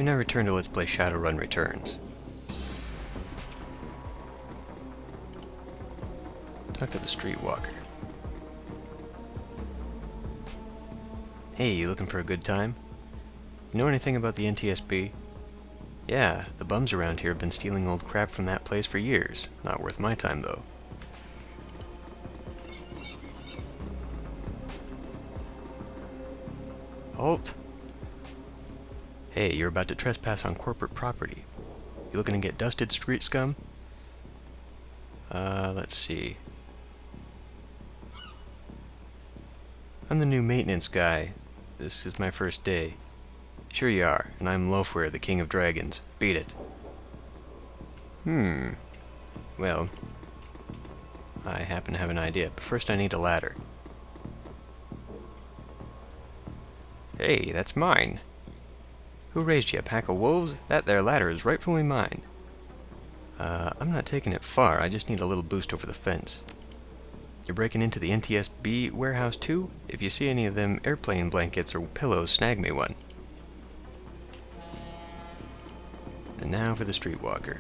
We now return to Let's Play Shadowrun Returns. Talk to the streetwalker. Hey, you looking for a good time? You know anything about the NTSB? Yeah, the bums around here have been stealing old crap from that place for years. Not worth my time, though. Halt! Hey, you're about to trespass on corporate property. You looking to get dusted, street scum? Let's see. I'm the new maintenance guy. This is my first day. Sure you are, and I'm Loafware, the king of dragons. Beat it. Well, I happen to have an idea, but first I need a ladder. Hey, that's mine. Who raised you, a pack of wolves? That there ladder is rightfully mine. I'm not taking it far, I just need a little boost over the fence. You're breaking into the NTSB warehouse too? If you see any of them airplane blankets or pillows, snag me one. And now for the streetwalker.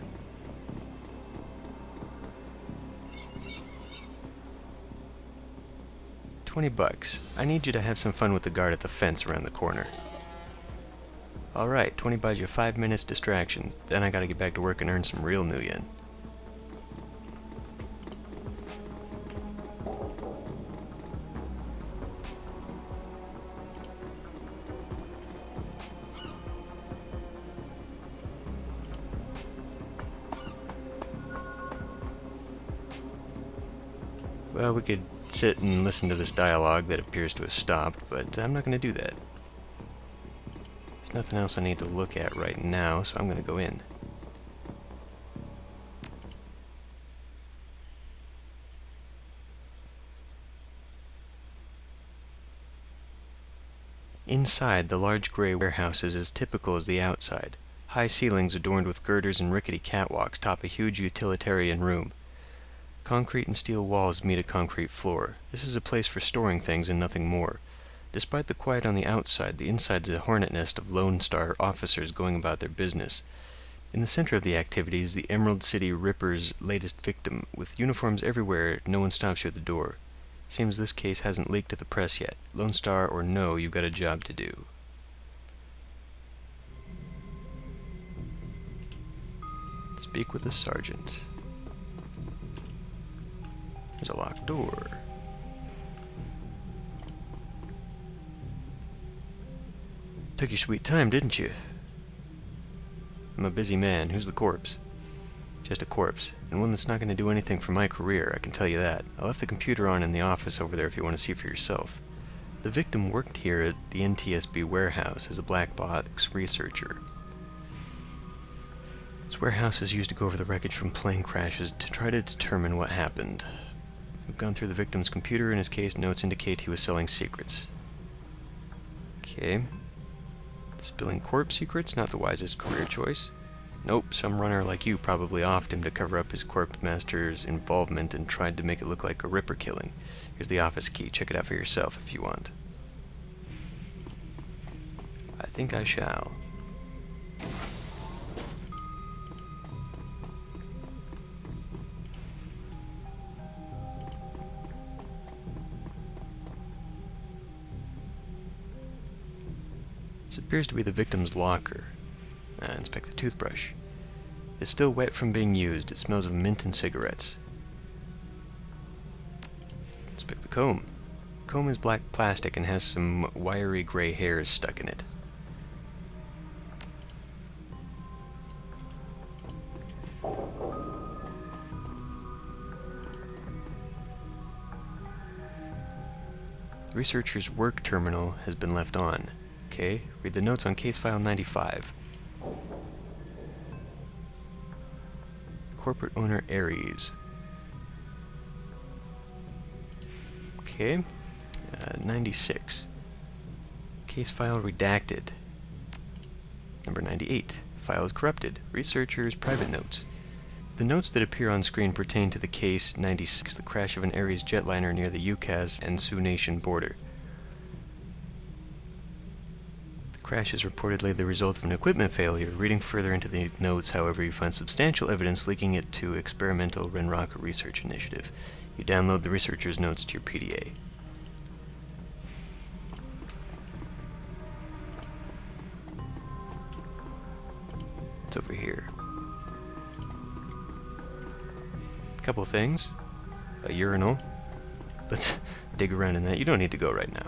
$20. I need you to have some fun with the guard at the fence around the corner. Alright, 20 buys you 5 minutes distraction. Then I gotta get back to work and earn some real new yen. Well, we could sit and listen to this dialogue that appears to have stopped, but I'm not going to do that. There's nothing else I need to look at right now, so I'm going to go in. Inside, the large gray warehouse is as typical as the outside. High ceilings adorned with girders and rickety catwalks top a huge utilitarian room. Concrete and steel walls meet a concrete floor. This is a place for storing things and nothing more. Despite the quiet on the outside, the inside's a hornet nest of Lone Star officers going about their business. In the center of the activities, the Emerald City Ripper's latest victim. With uniforms everywhere, no one stops you at the door. Seems this case hasn't leaked to the press yet. Lone Star or no, you've got a job to do. Speak with the sergeant. There's a locked door. Took your sweet time, didn't you? I'm a busy man. Who's the corpse? Just a corpse, and one that's not going to do anything for my career, I can tell you that. I left the computer on in the office over there if you want to see for yourself. The victim worked here at the NTSB warehouse as a black box researcher. This warehouse is used to go over the wreckage from plane crashes to try to determine what happened. We've gone through the victim's computer and his case notes indicate he was selling secrets. Okay. Spilling corpse secrets, not the wisest career choice. Nope, some runner like you probably offed him to cover up his corpse master's involvement and tried to make it look like a Ripper killing. Here's the office key, check it out for yourself if you want. I think I shall. This appears to be the victim's locker. Inspect the toothbrush. It's still wet from being used. It smells of mint and cigarettes. Inspect the comb. The comb is black plastic and has some wiry gray hairs stuck in it. The researcher's work terminal has been left on. Okay, read the notes on case file 95. Corporate owner Aries. Okay, 96. Case file redacted. Number 98. File is corrupted. Researcher's private notes. The notes that appear on screen pertain to the case 96, the crash of an Aries jetliner near the Yukaz and Sioux Nation border. The Crash is reportedly the result of an equipment failure. Reading further into the notes, however, you find substantial evidence linking it to Experimental Renraka Research Initiative. You download the researcher's notes to your PDA. It's over here. Couple things. A urinal. Let's dig around in that. You don't need to go right now.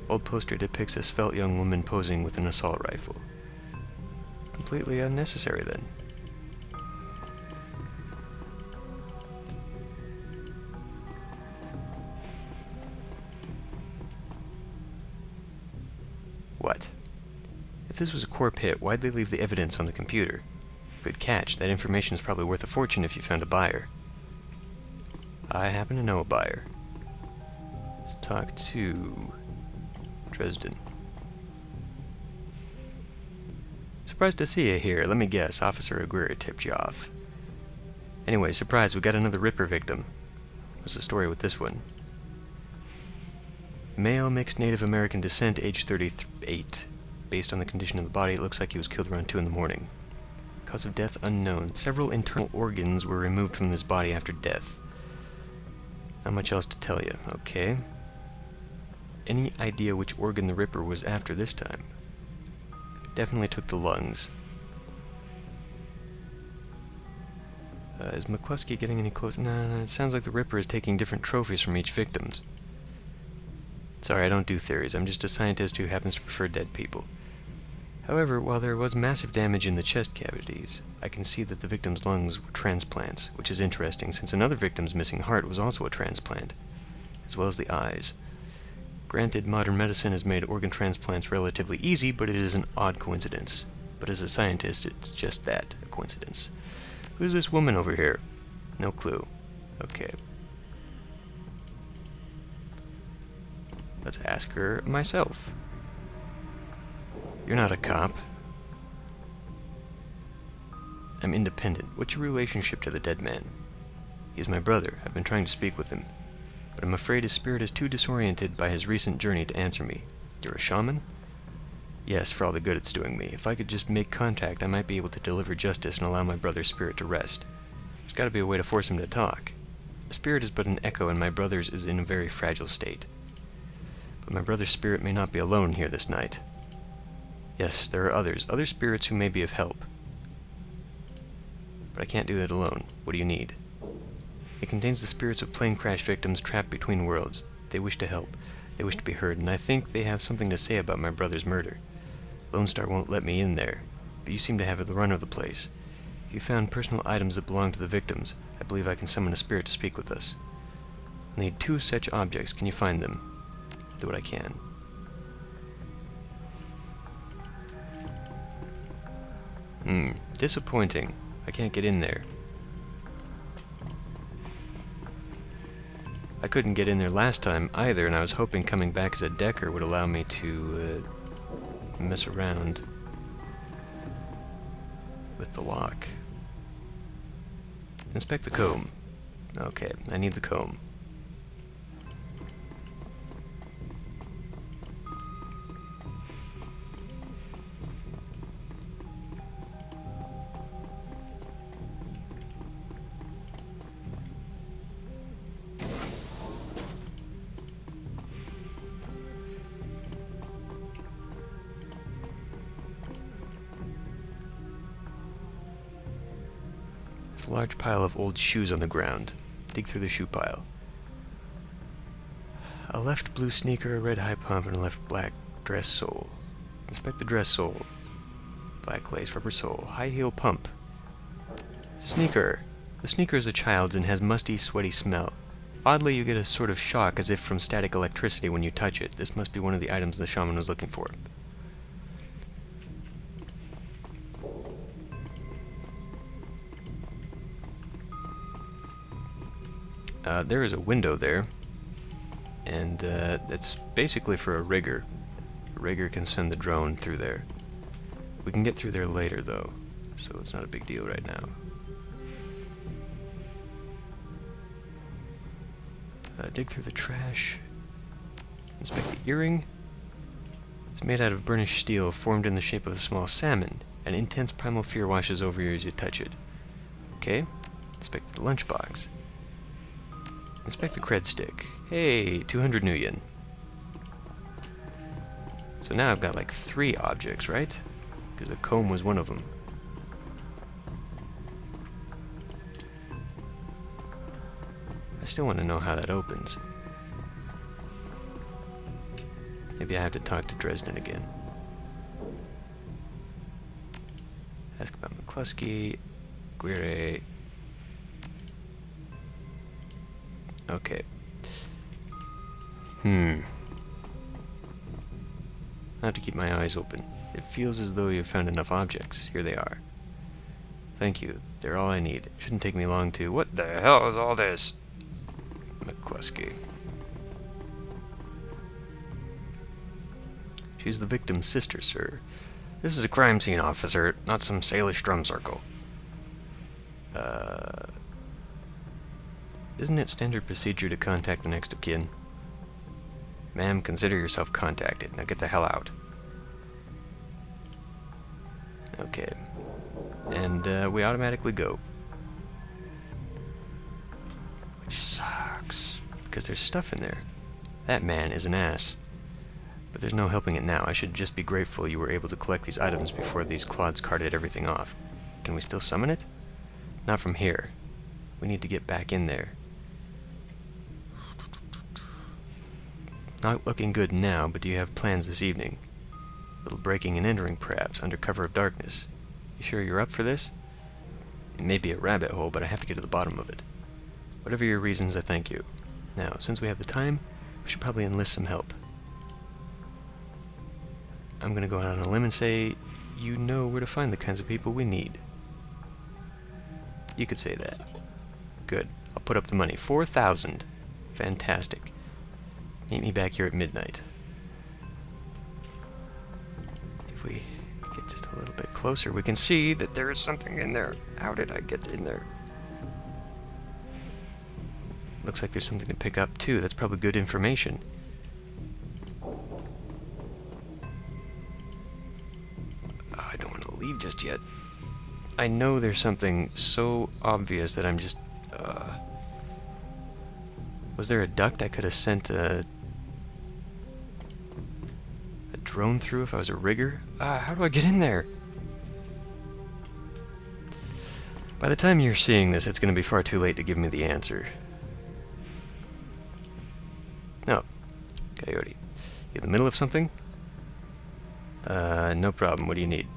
Old poster depicts a svelte young woman posing with an assault rifle. Completely unnecessary, then. What? If this was a core pit, why'd they leave the evidence on the computer? Good catch. That information is probably worth a fortune if you found a buyer. I happen to know a buyer. Let's talk to Dresden. Surprised to see you here. Let me guess, Officer Aguirre tipped you off. Anyway, surprise, we got another Ripper victim. What's the story with this one? Male, mixed Native American descent, age 38. Based on the condition of the body, it looks like he was killed around 2 in the morning. Cause of death unknown. Several internal organs were removed from this body after death. Not much else to tell you. Okay. Any idea which organ the Ripper was after this time? Definitely took the lungs. Is McCluskey getting any closer? No, it sounds like the Ripper is taking different trophies from each victim. Sorry, I don't do theories. I'm just a scientist who happens to prefer dead people. However, while there was massive damage in the chest cavities, I can see that the victim's lungs were transplants, which is interesting since another victim's missing heart was also a transplant, as well as the eyes. Granted, modern medicine has made organ transplants relatively easy, but it is an odd coincidence. But as a scientist, it's just that, a coincidence. Who's this woman over here? No clue. Okay. Let's ask her myself. You're not a cop. I'm independent. What's your relationship to the dead man? He's my brother. I've been trying to speak with him, but I'm afraid his spirit is too disoriented by his recent journey to answer me. You're a shaman? Yes, for all the good it's doing me. If I could just make contact, I might be able to deliver justice and allow my brother's spirit to rest. There's got to be a way to force him to talk. A spirit is but an echo, and my brother's is in a very fragile state. But my brother's spirit may not be alone here this night. Yes, there are other spirits who may be of help. But I can't do that alone. What do you need? It contains the spirits of plane crash victims trapped between worlds. They wish to help. They wish to be heard, and I think they have something to say about my brother's murder. Lone Star won't let me in there, but you seem to have the run of the place. If you found personal items that belong to the victims, I believe I can summon a spirit to speak with us. I need 2 such objects. Can you find them? I'll do what I can. Disappointing. I can't get in there. I couldn't get in there last time either, and I was hoping coming back as a Decker would allow me to mess around with the lock. Inspect the comb. Okay, I need the comb. There's a large pile of old shoes on the ground. Dig through the shoe pile. A left blue sneaker, a red high pump, and a left black dress sole. Inspect the dress sole. Black lace, rubber sole, high heel pump. Sneaker. The sneaker is a child's and has musty, sweaty smell. Oddly, you get a sort of shock as if from static electricity when you touch it. This must be one of the items the shaman was looking for. There is a window there, and that's basically for a rigger. A rigger can send the drone through there. We can get through there later, though, so it's not a big deal right now. Dig through the trash. Inspect the earring. It's made out of burnished steel formed in the shape of a small salmon. An intense primal fear washes over you as you touch it. Okay, inspect the lunchbox. Inspect the cred stick. Hey, 200 new yen. So now I've got like 3 objects, right? Because the comb was one of them. I still want to know how that opens. Maybe I have to talk to Dresden again. Ask about McCluskey, Guire. Okay. I have to keep my eyes open. It feels as though you've found enough objects. Here they are. Thank you. They're all I need. It shouldn't take me long to... What the hell is all this? McCluskey. She's the victim's sister, sir. This is a crime scene, officer, not some Salish drum circle. Isn't it standard procedure to contact the next of kin? Ma'am, consider yourself contacted. Now get the hell out. Okay. And, we automatically go. Which sucks. Because there's stuff in there. That man is an ass. But there's no helping it now. I should just be grateful you were able to collect these items before these clods carted everything off. Can we still summon it? Not from here. We need to get back in there. Not looking good now, but do you have plans this evening? A little breaking and entering, perhaps, under cover of darkness. You sure you're up for this? It may be a rabbit hole, but I have to get to the bottom of it. Whatever your reasons, I thank you. Now, since we have the time, we should probably enlist some help. I'm gonna go out on a limb and say, you know where to find the kinds of people we need. You could say that. Good. I'll put up the money. 4,000. Fantastic. Meet me back here at midnight. If we get just a little bit closer, we can see that there is something in there. How did I get in there? Looks like there's something to pick up, too. That's probably good information. I don't want to leave just yet. I know there's something so obvious that I'm just... Was there a duct I could have sent a drone through if I was a rigger? How do I get in there? By the time you're seeing this, it's going to be far too late to give me the answer. No. Coyote. You in the middle of something? No problem. What do you need?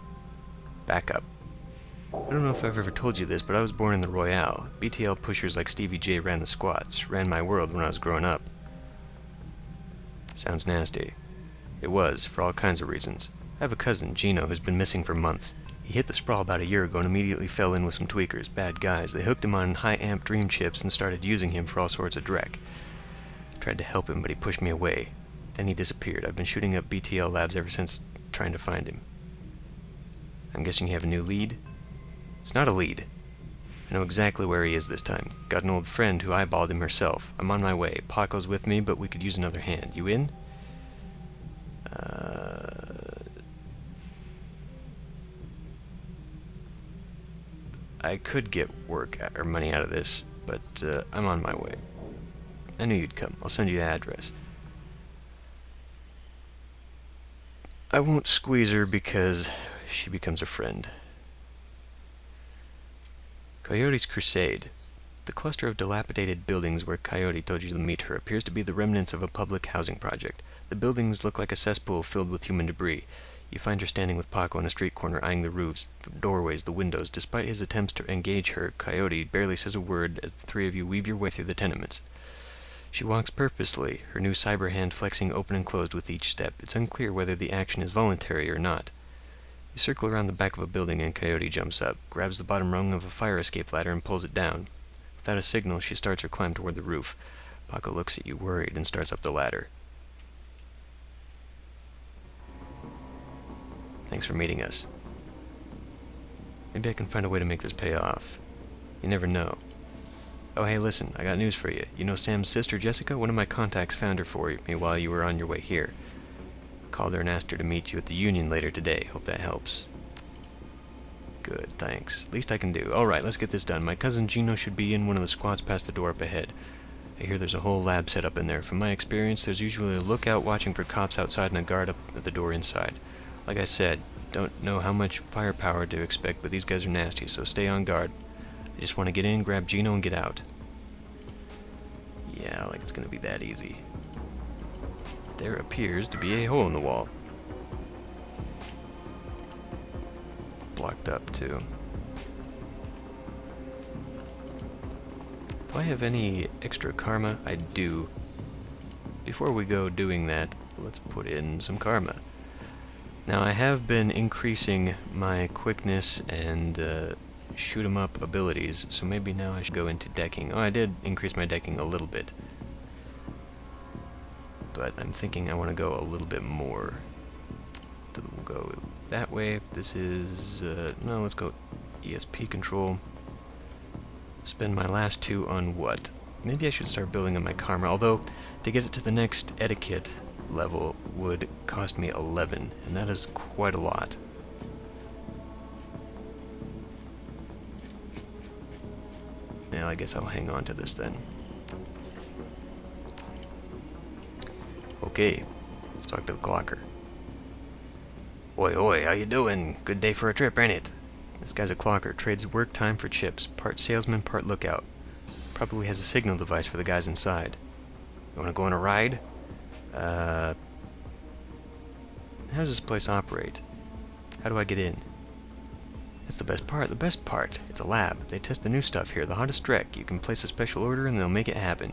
Back up. I don't know if I've ever told you this, but I was born in the Royale. BTL pushers like Stevie J ran the squats, ran my world when I was growing up. Sounds nasty. It was, for all kinds of reasons. I have a cousin, Gino, who's been missing for months. He hit the sprawl about a year ago and immediately fell in with some tweakers, bad guys. They hooked him on high-amp dream chips and started using him for all sorts of dreck. I tried to help him, but he pushed me away. Then he disappeared. I've been shooting up BTL labs ever since, trying to find him. I'm guessing you have a new lead? It's not a lead. I know exactly where he is this time. Got an old friend who eyeballed him herself. I'm on my way. Paco's with me, but we could use another hand. You in? I could get work or money out of this, but I'm on my way. I knew you'd come. I'll send you the address. I won't squeeze her because she becomes a friend. Coyote's Crusade. The cluster of dilapidated buildings where Coyote told you to meet her appears to be the remnants of a public housing project. The buildings look like a cesspool filled with human debris. You find her standing with Paco on a street corner eyeing the roofs, the doorways, the windows. Despite his attempts to engage her, Coyote barely says a word as the three of you weave your way through the tenements. She walks purposely, her new cyber hand flexing open and closed with each step. It's unclear whether the action is voluntary or not. You circle around the back of a building and Coyote jumps up, grabs the bottom rung of a fire escape ladder and pulls it down. Without a signal, she starts her climb toward the roof. Paco looks at you worried and starts up the ladder. Thanks for meeting us. Maybe I can find a way to make this pay off. You never know. Oh, hey, listen, I got news for you. You know Sam's sister, Jessica? One of my contacts found her for me while you were on your way here. Called her and asked her to meet you at the Union later today. Hope that helps. Good, thanks. Least I can do. Alright, let's get this done. My cousin Gino should be in one of the squads past the door up ahead. I hear there's a whole lab set up in there. From my experience, there's usually a lookout watching for cops outside and a guard up at the door inside. Like I said, don't know how much firepower to expect, but these guys are nasty, so stay on guard. I just want to get in, grab Gino, and get out. Yeah, like it's gonna be that easy. There appears to be a hole in the wall. Blocked up, too. Do I have any extra karma? I do. Before we go doing that, let's put in some karma. Now, I have been increasing my quickness and shoot 'em up abilities, so maybe now I should go into decking. Oh, I did increase my decking a little bit. But I'm thinking I want to go a little bit more. So we'll go that way. This is... no, let's go ESP control. Spend my last 2 on what? Maybe I should start building on my karma, although to get it to the next etiquette level would cost me 11, and that is quite a lot. Now I guess I'll hang on to this then. Okay, let's talk to the clocker. Oi, oi, how you doing? Good day for a trip, ain't it? This guy's a clocker, trades work time for chips, part salesman, part lookout. Probably has a signal device for the guys inside. You wanna go on a ride? How does this place operate? How do I get in? That's the best part. It's a lab. They test the new stuff here, the hottest dreck. You can place a special order and they'll make it happen.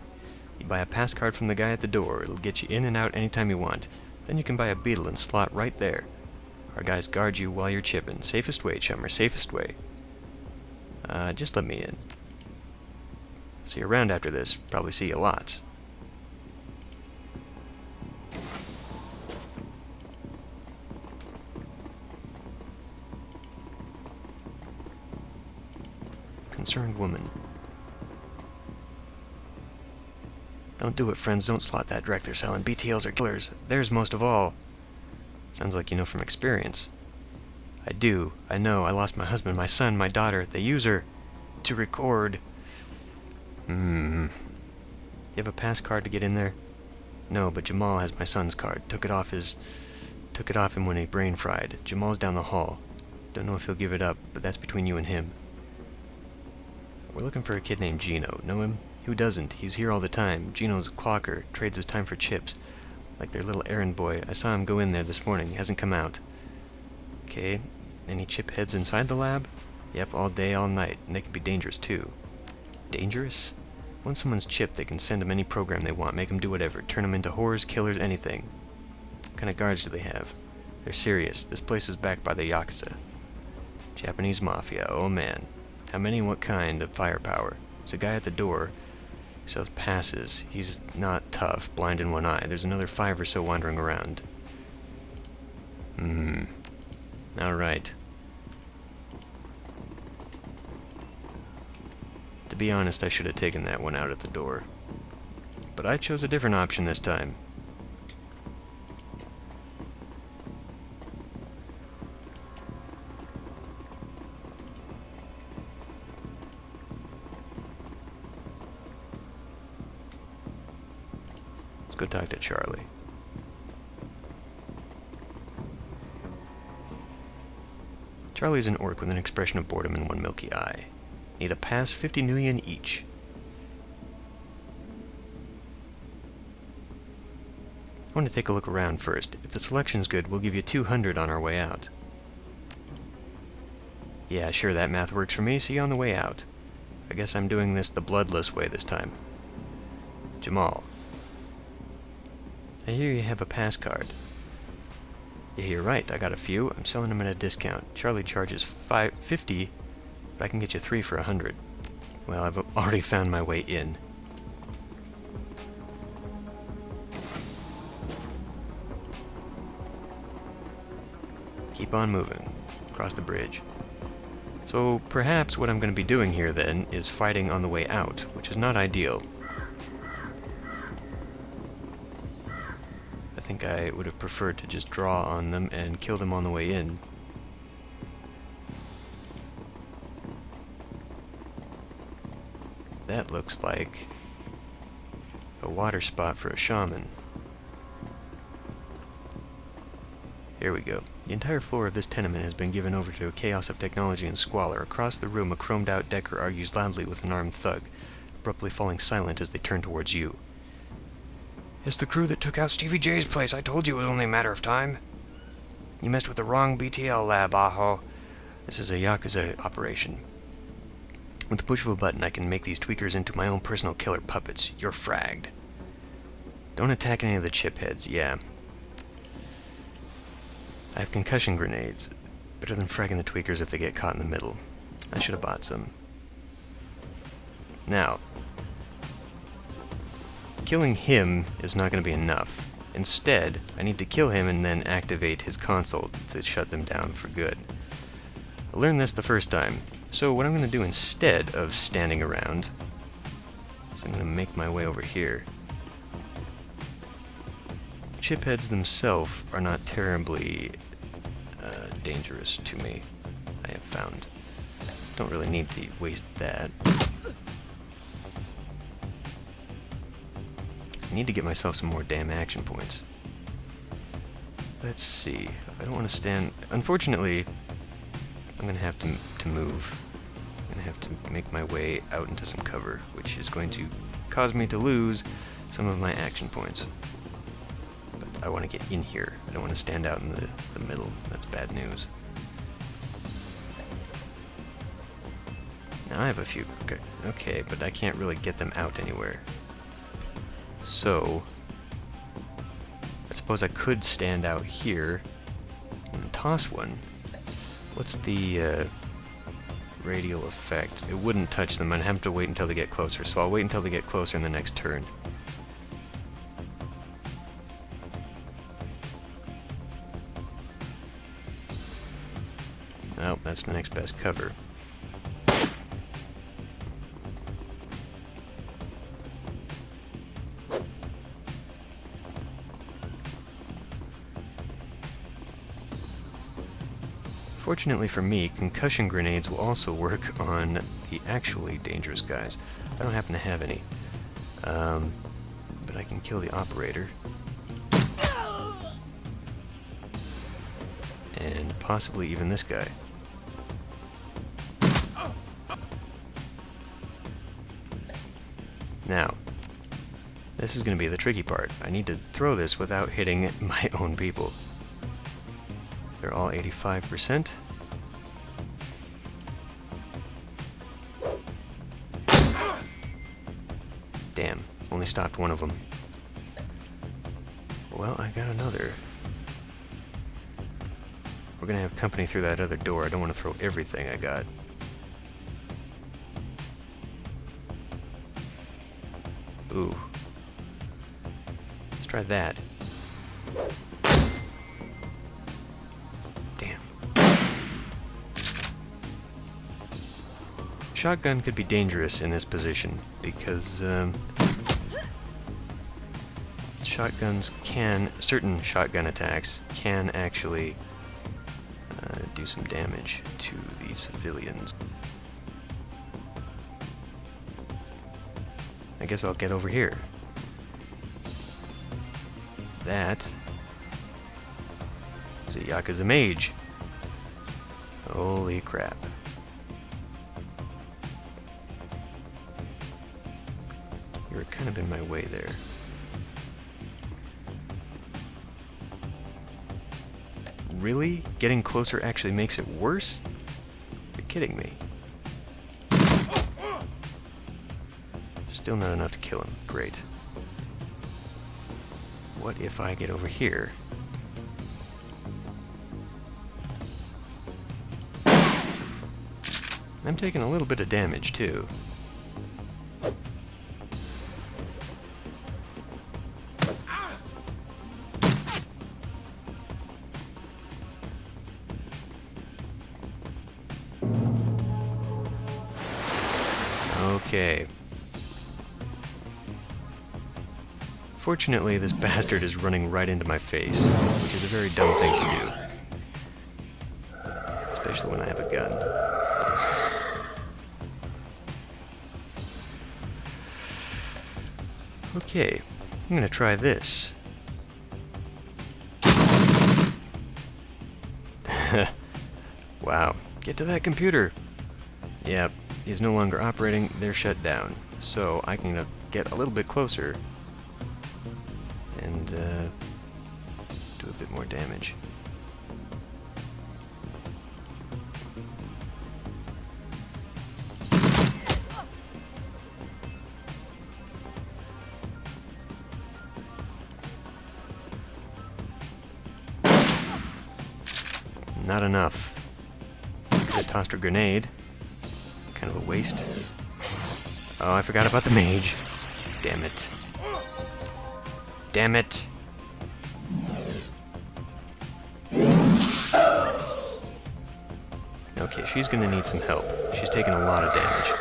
You buy a pass card from the guy at the door. It'll get you in and out anytime you want. Then you can buy a beetle and slot right there. Our guys guard you while you're chipping. Safest way, chummer, safest way. Just let me in. See you around after this. Probably see you lots. Concerned woman. Don't do it, friends. Don't slot that direct. They're selling. BTLs are killers. Theirs most of all. Sounds like you know from experience. I do. I know. I lost my husband, my son, my daughter. They use her to record. You have a pass card to get in there? No, but Jamal has my son's card. Took it off him when he brain fried. Jamal's down the hall. Don't know if he'll give it up, but that's between you and him. We're looking for a kid named Gino. Know him? Who doesn't? He's here all the time. Gino's a clocker. Trades his time for chips. Like their little errand boy. I saw him go in there this morning. He hasn't come out. Okay. Any chip heads inside the lab? Yep, all day, all night. And they can be dangerous, too. Dangerous? Once someone's chipped, they can send them any program they want. Make them do whatever. Turn them into whores, killers, anything. What kind of guards do they have? They're serious. This place is backed by the Yakuza. Japanese Mafia. Oh, man. How many and what kind of firepower? There's a guy at the door who sells passes. He's not tough, blind in one eye. There's another 5 or so wandering around. Alright. To be honest, I should have taken that one out at the door. But I chose a different option this time. Let's go talk to Charlie. Charlie's an orc with an expression of boredom and one milky eye. Need a pass, 50 nuyen each. I want to take a look around first. If the selection's good, we'll give you 200 on our way out. Yeah, sure, that math works for me. See you on the way out. I guess I'm doing this the bloodless way this time. Jamal. I hear you have a pass card. Yeah, you're right. I got a few. I'm selling them at a discount. Charlie charges 50, but I can get you 3 for 100. Well, I've already found my way in. Keep on moving. Across the bridge. So, perhaps what I'm going to be doing here, then, is fighting on the way out, which is not ideal. I think guy would have preferred to just draw on them and kill them on the way in. That looks like a water spot for a shaman. Here we go. The entire floor of this tenement has been given over to a chaos of technology and squalor. Across the room, a chromed-out Decker argues loudly with an armed thug, abruptly falling silent as they turn towards you. It's the crew that took out Stevie J's place. I told you it was only a matter of time. You messed with the wrong BTL lab, Aho. This is a Yakuza operation. With the push of a button, I can make these tweakers into my own personal killer puppets. You're fragged. Don't attack any of the chip heads, yeah. I have concussion grenades. Better than fragging the tweakers if they get caught in the middle. I should have bought some. Now, killing him is not going to be enough. Instead, I need to kill him and then activate his console to shut them down for good. I learned this the first time, so what I'm going to do instead of standing around is I'm going to make my way over here. Chipheads themselves are not terribly dangerous to me, I have found. Don't really need to waste that. I need to get myself some more damn action points. Let's see. I don't want to stand... Unfortunately, I'm going to have to move. I'm going to have to make my way out into some cover, which is going to cause me to lose some of my action points. But I want to get in here. I don't want to stand out in the middle. That's bad news. Now I have a few... Okay, but I can't really get them out anywhere. So, I suppose I could stand out here and toss one. What's the radial effect? It wouldn't touch them. I'd have to wait until they get closer, so I'll wait until they get closer in the next turn. Well, that's the next best cover. Fortunately for me, concussion grenades will also work on the actually dangerous guys. I don't happen to have any. But I can kill the operator. And possibly even this guy. Now, this is going to be the tricky part. I need to throw this without hitting my own people. They're all 85%. Damn, only stopped one of them. Well, I got another. We're gonna have company through that other door. I don't want to throw everything I got. Ooh. Let's try that. Damn. Shotgun could be dangerous in this position because shotguns can, certain shotgun attacks can actually do some damage to the civilians. I guess I'll get over here. That is a Yakuza mage. Holy crap. You're kind of in my way there. Really? Getting closer actually makes it worse? You're kidding me. Still not enough to kill him. Great. What if I get over here? I'm taking a little bit of damage too. Okay. Fortunately, this bastard is running right into my face, which is a very dumb thing to do. Especially when I have a gun. Okay, I'm gonna try this. Wow, get to that computer! Yep, he's no longer operating, they're shut down. So I can get a little bit closer and do a bit more damage. Not enough. I tossed a grenade. Kind of a waste. Oh, I forgot about the mage. Damn it. Damn it. Okay, she's gonna need some help. She's taken a lot of damage.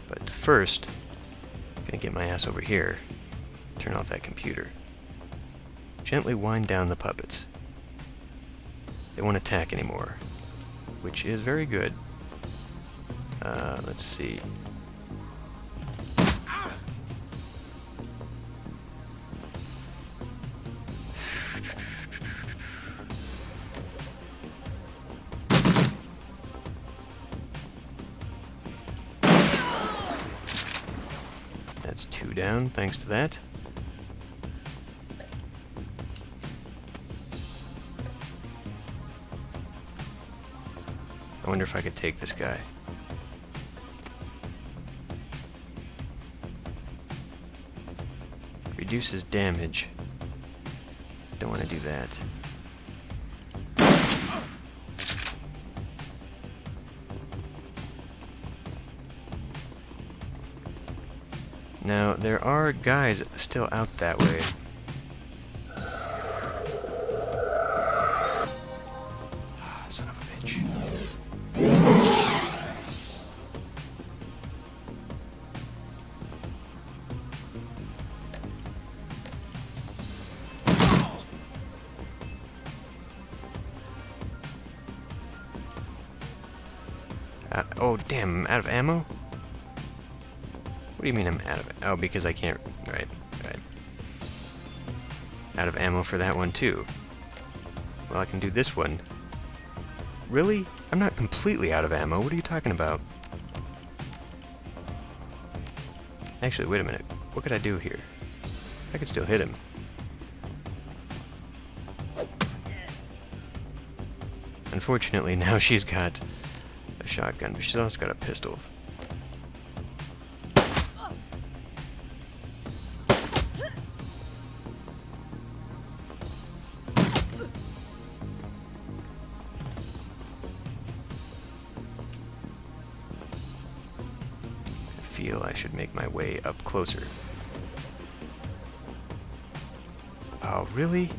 But first, I'm gonna get my ass over here. Turn off that computer. Gently wind down the puppets. They won't attack anymore, which is very good. Let's see. That's 2 down, thanks to that. I wonder if I could take this guy. Reduces damage. Don't want to do that. Now, there are guys still out that way. Son of a bitch. Oh, damn, I'm out of ammo? What do you mean I'm out of... Oh, because I can't... Right. Out of ammo for that one, too. Well, I can do this one. Really? I'm not completely out of ammo. What are you talking about? Actually, wait a minute. What could I do here? I could still hit him. Unfortunately, now she's got a shotgun, but she's also got a pistol. I feel I should make my way up closer. Oh, really?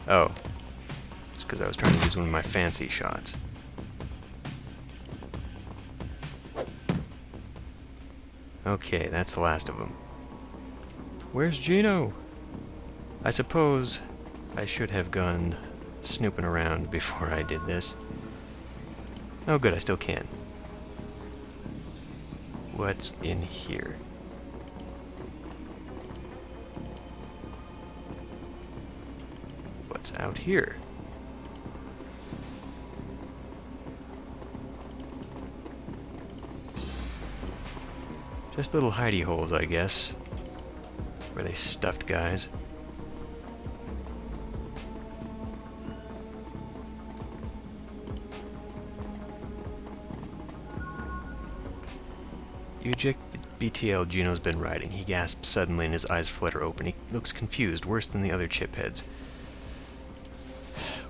Oh. It's because I was trying to use one of my fancy shots. Okay, that's the last of them. Where's Gino? I suppose I should have gone snooping around before I did this. Oh good, I still can. What's in here? What's out here? Just little hidey holes, I guess, where they stuffed guys. You eject the BTL Gino's been riding. He gasps suddenly and his eyes flutter open. He looks confused, worse than the other chipheads.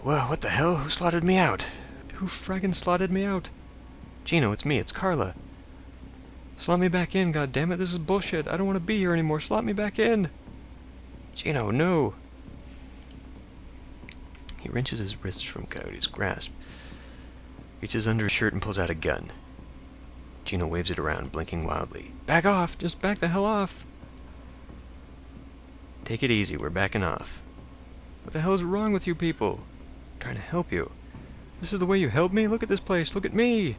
Whoa, what the hell? Who slotted me out? Who fraggin' slotted me out? Gino, it's me, it's Carla. Slot me back in, goddammit, this is bullshit. I don't want to be here anymore. Slot me back in. Gino, no. He wrenches his wrists from Coyote's grasp, reaches under his shirt and pulls out a gun. Gino waves it around, blinking wildly. Back off! Just back the hell off! Take it easy, we're backing off. What the hell is wrong with you people? I'm trying to help you. This is the way you help me? Look at this place, look at me!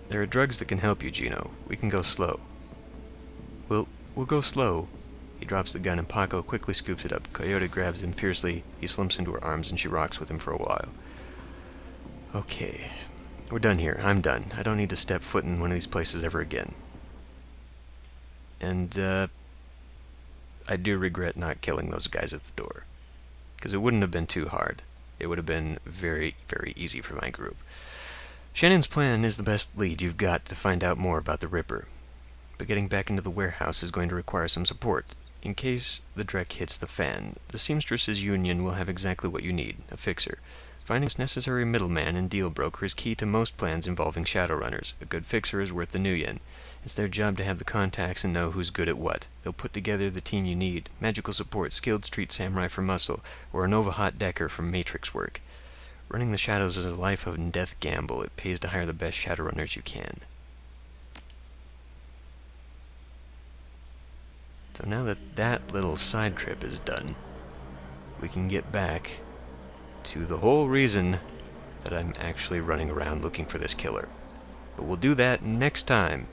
There are drugs that can help you, Gino. We can go slow. We'll go slow. He drops the gun and Paco quickly scoops it up. Coyote grabs him fiercely. He slumps into her arms and she rocks with him for a while. Okay. We're done here. I'm done. I don't need to step foot in one of these places ever again. And, I do regret not killing those guys at the door. Because it wouldn't have been too hard. It would have been very, very easy for my group. Shannon's plan is the best lead you've got to find out more about the Ripper. But getting back into the warehouse is going to require some support. In case the dreck hits the fan, the Seamstresses Union will have exactly what you need, a fixer. Finding this necessary middleman and deal broker is key to most plans involving Shadowrunners. A good fixer is worth the new yen. It's their job to have the contacts and know who's good at what. They'll put together the team you need, magical support, skilled street samurai for muscle, or a Nova Hot Decker for matrix work. Running the shadows is a life and death gamble. It pays to hire the best Shadowrunners you can. So now that that little side trip is done, we can get back to the whole reason that I'm actually running around looking for this killer. But we'll do that next time